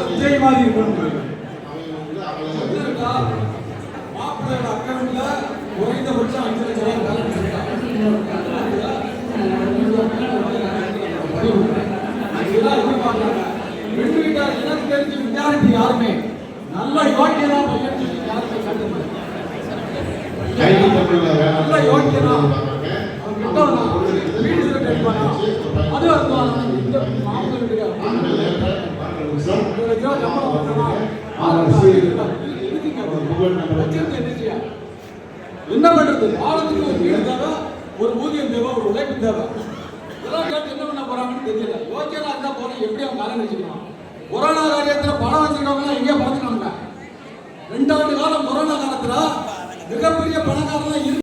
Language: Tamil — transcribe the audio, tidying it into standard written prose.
விஜய் மாதிரி இருக்கணும். மாப்பிள்ளையோட அக்கௌண்ட்ல குறைந்தபட்சம் 5 லட்சம் பேலன்ஸ் பெண் வீட்டார் எனக்கு தெரிஞ்ச வித்தியார்த்தி யாருமே நல்ல யோக்கியனா நல்ல யோக்கியனா வீடு கட்டிப்பானா அது இந்த மாப்பிள்ளை என்ன பண்றது? ஆளுக்கு ஒரு வீடு தேவை, ஒரு ஊதியம் தேவை, ஒரு உழைப்பு தேவை. இதெல்லாம் கேட்டு என்ன பண்ண போறாங்கன்னு தெரியல. யோக்கியனா இருந்தா போனா எப்படி அவங்க காலம் வச்சுக்கணும்? கொரோனா காரியத்துல பணம் வச்சிருக்கவங்க எங்கே பார்த்துக்காங்க? 2 ஆண்டு காலம் கொரோனா காலத்துல மிகப்பெரிய பணக்காரங்க